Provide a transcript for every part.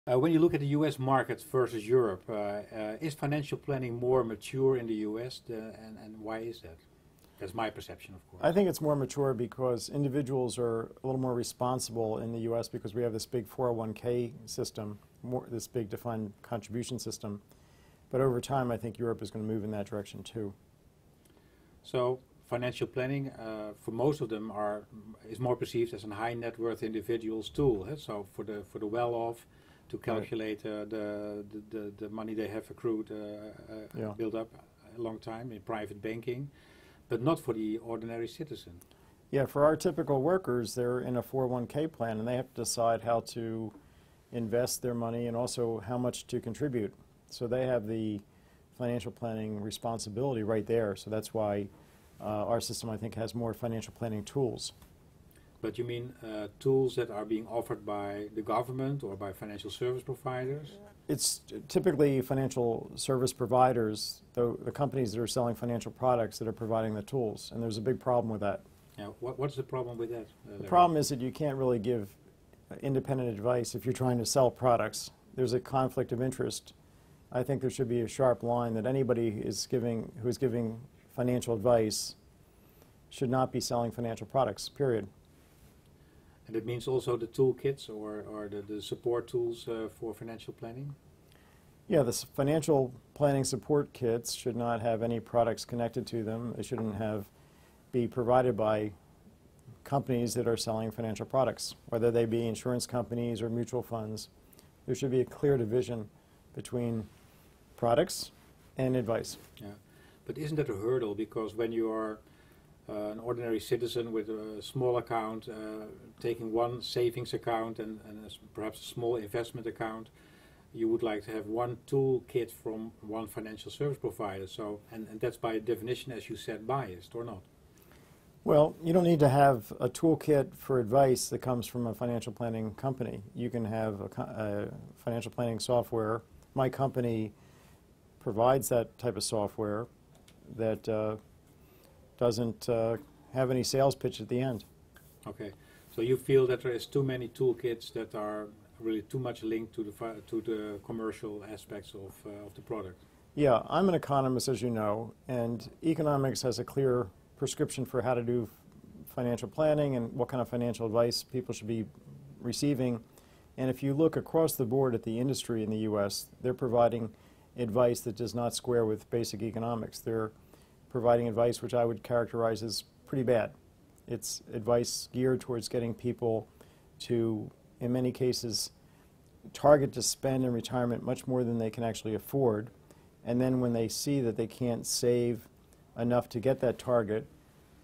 When you look at the US market versus Europe, is financial planning more mature in the US, and why is that? That's my perception, of course. I think it's more mature because individuals are a little more responsible in the U.S. because we have this big 401k system, this big defined contribution system. But over time, I think Europe is going to move in that direction too. So financial planning, for most of them, is more perceived as a high net worth individual's tool. So for the well-off, to calculate the money they have accrued, built up a long time in private banking. But not for the ordinary citizen. Yeah, for our typical workers, they're in a 401k plan and they have to decide how to invest their money and also how much to contribute. So they have the financial planning responsibility right there. So that's why our system, I think, has more financial planning tools. But you mean tools that are being offered by the government or by financial service providers? It's typically financial service providers, the companies that are selling financial products that are providing the tools, and there's a big problem with that. Yeah, what's the problem with that? The problem is that you can't really give independent advice if you're trying to sell products. There's a conflict of interest. I think there should be a sharp line that anybody who is giving financial advice should not be selling financial products, period. And it means also the toolkits or the support tools for financial planning? Yeah, the financial planning support kits should not have any products connected to them. They shouldn't be provided by companies that are selling financial products, whether they be insurance companies or mutual funds. There should be a clear division between products and advice. Yeah, but isn't that a hurdle? Because when you are an ordinary citizen with a small account, taking one savings account and perhaps a small investment account, you would like to have one toolkit from one financial service provider. So, and that's by definition, as you said, biased, or not? Well, you don't need to have a toolkit for advice that comes from a financial planning company. You can have a financial planning software. My company provides that type of software that doesn't have any sales pitch at the end. Okay, so you feel that there is too many toolkits that are really too much linked to the commercial aspects of the product? Yeah, I'm an economist, as you know, and economics has a clear prescription for how to do financial planning and what kind of financial advice people should be receiving. And if you look across the board at the industry in the U.S., they're providing advice that does not square with basic economics. They're providing advice which I would characterize as pretty bad. It's advice geared towards getting people to, in many cases, target to spend in retirement much more than they can actually afford. And then when they see that they can't save enough to get that target,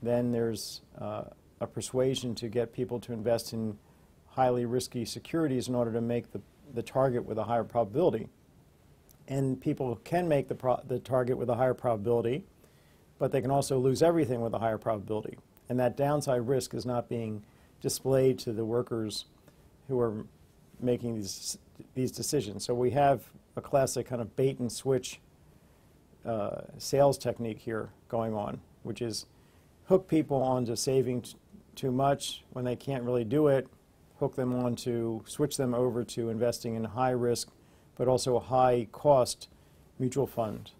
then there's a persuasion to get people to invest in highly risky securities in order to make the target with a higher probability. And people can make the target with a higher probability, but they can also lose everything with a higher probability. And that downside risk is not being displayed to the workers who are making these decisions. So we have a classic kind of bait and switch sales technique here going on, which is hook people onto saving too much when they can't really do it, hook them on to switch them over to investing in high risk but also high cost mutual fund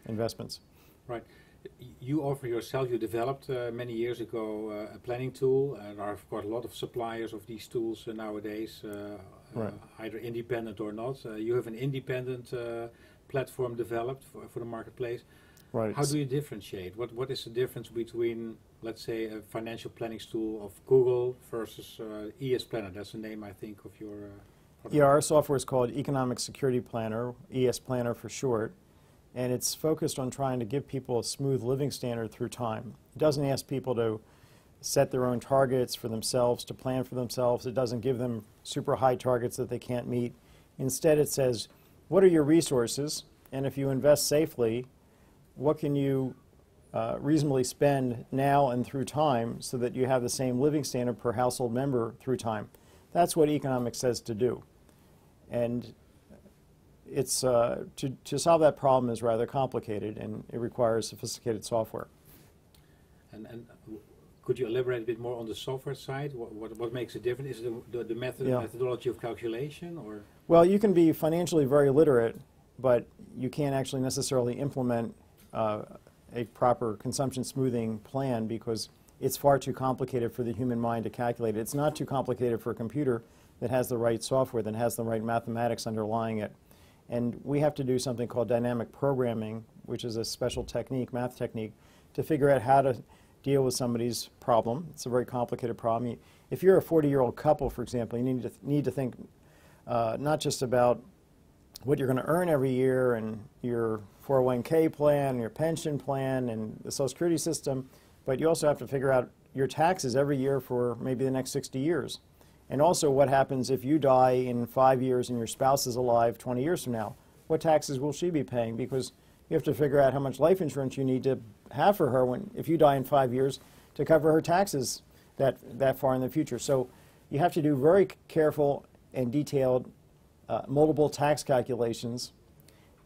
investments. Right. You offer yourself, you developed many years ago a planning tool. There are of course a lot of suppliers of these tools nowadays, either independent or not. You have an independent platform developed for the marketplace. Right. How do you differentiate? What is the difference between, let's say, a financial planning tool of Google versus ES Planner? That's the name, I think, of your product. Yeah, our software is called Economic Security Planner, ES Planner for short. And it's focused on trying to give people a smooth living standard through time. It doesn't ask people to set their own targets for themselves, to plan for themselves. It doesn't give them super high targets that they can't meet. Instead, it says, what are your resources? And if you invest safely, what can you reasonably spend now and through time so that you have the same living standard per household member through time? That's what economics says to do. And it's to solve that problem is rather complicated, and it requires sophisticated software. And Could you elaborate a bit more on the software side? What makes it different? Is it the methodology of calculation, or? Well, you can be financially very literate, but you can't actually necessarily implement a proper consumption smoothing plan because it's far too complicated for the human mind to calculate it. It's not too complicated for a computer that has the right software, that has the right mathematics underlying it. And we have to do something called dynamic programming, which is a special technique, math technique, to figure out how to deal with somebody's problem. It's a very complicated problem. If you're a 40-year-old couple, for example, you need to think not just about what you're going to earn every year and your 401k plan, your pension plan, and the Social Security system, but you also have to figure out your taxes every year for maybe the next 60 years. And also what happens if you die in 5 years and your spouse is alive 20 years from now? What taxes will she be paying? Because you have to figure out how much life insurance you need to have for her if you die in 5 years to cover her taxes that far in the future. So you have to do very careful and detailed multiple tax calculations,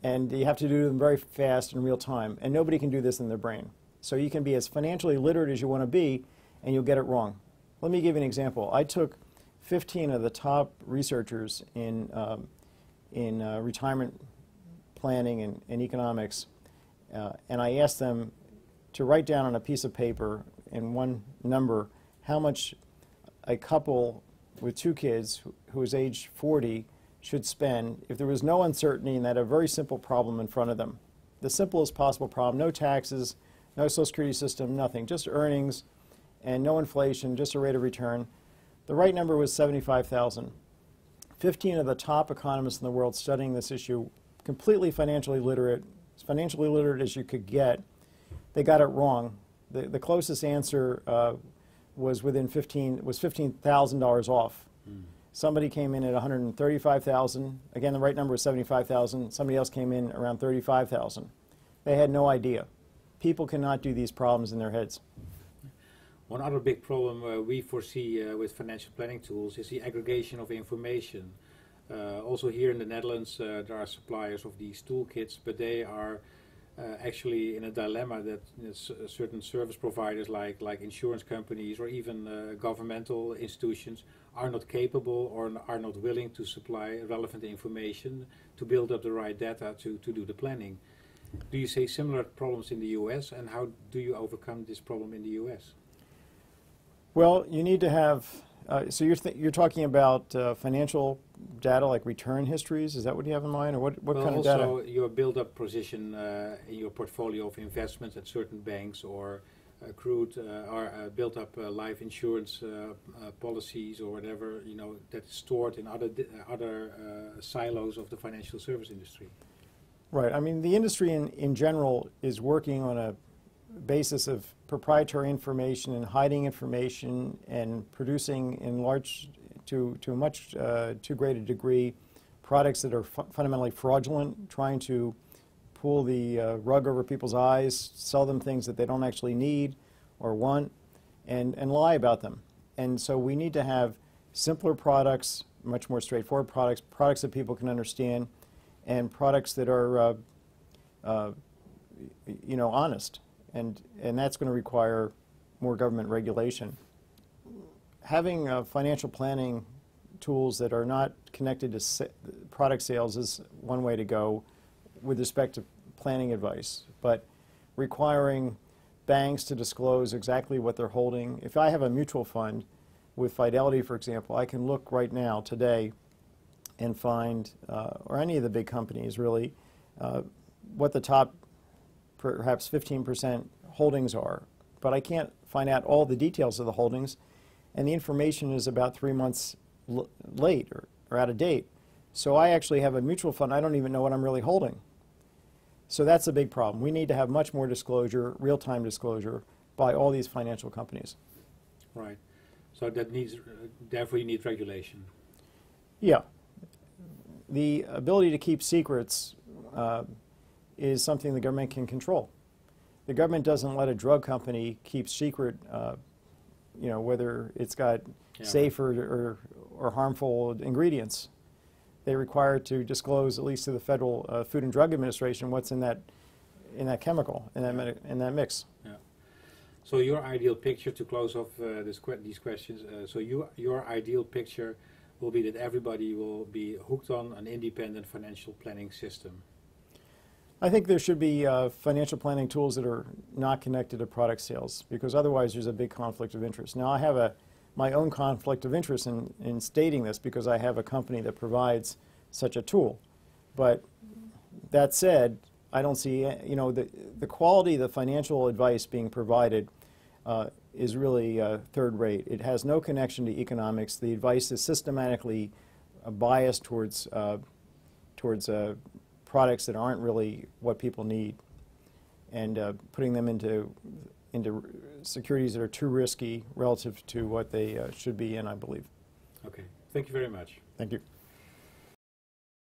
and you have to do them very fast in real time. And nobody can do this in their brain. So you can be as financially literate as you want to be, and you'll get it wrong. Let me give you an example. I took 15 of the top researchers in retirement planning and economics, and I asked them to write down on a piece of paper in one number how much a couple with 2 kids who is age 40 should spend if there was no uncertainty and they had a very simple problem in front of them. The simplest possible problem, no taxes, no Social Security system, nothing, just earnings and no inflation, just a rate of return. The right number was $75,000. 15 of the top economists in the world studying this issue, completely financially literate, as financially literate as you could get, they got it wrong. The closest answer was $15,000 off. Somebody came in at $135,000. Again, the right number was $75,000. Somebody else came in around $35,000. They had no idea. People cannot do these problems in their heads. One other big problem we foresee with financial planning tools is the aggregation of information. Also here in the Netherlands, there are suppliers of these toolkits, but they are actually in a dilemma that certain service providers like insurance companies or even governmental institutions are not capable or are not willing to supply relevant information to build up the right data to do the planning. Do you see similar problems in the US, and how do you overcome this problem in the US? Well, you need to have, so you're talking about financial data like return histories, is that what you have in mind, or what kind of data? Also your build-up position in your portfolio of investments at certain banks, or accrued or built-up life insurance policies or whatever, that's stored in other silos of the financial service industry. Right. I mean, the industry in general is working on a basis of proprietary information and hiding information and producing in large, to a much too great a degree, products that are fundamentally fraudulent, trying to pull the rug over people's eyes, sell them things that they don't actually need or want, and lie about them. And so we need to have simpler products, much more straightforward products, products that people can understand, and products that are honest. And that's going to require more government regulation. Having financial planning tools that are not connected to product sales is one way to go with respect to planning advice, but requiring banks to disclose exactly what they're holding. If I have a mutual fund with Fidelity, for example, I can look right now, today, and find, or any of the big companies really, what the top perhaps 15% holdings are. But I can't find out all the details of the holdings, and the information is about 3 months late or out of date. So I actually have a mutual fund, I don't even know what I'm really holding. So that's a big problem. We need to have much more disclosure, real-time disclosure, by all these financial companies. Right. So that needs, therefore you need regulation. Yeah. The ability to keep secrets is something the government can control. The government doesn't let a drug company keep secret, whether it's got safe or harmful ingredients. They require to disclose, at least to the Federal Food and Drug Administration, what's in that chemical, in that mix. Yeah. So your ideal picture, to close off these questions, so your ideal picture will be that everybody will be hooked on an independent financial planning system. I think there should be financial planning tools that are not connected to product sales, because otherwise there's a big conflict of interest. Now I have my own conflict of interest in stating this, because I have a company that provides such a tool. But that said, I don't see, the quality of the financial advice being provided is really third rate. It has no connection to economics. The advice is systematically biased towards products that aren't really what people need, and putting them into securities that are too risky relative to what they should be in, I believe. Okay. Thank you very much. Thank you.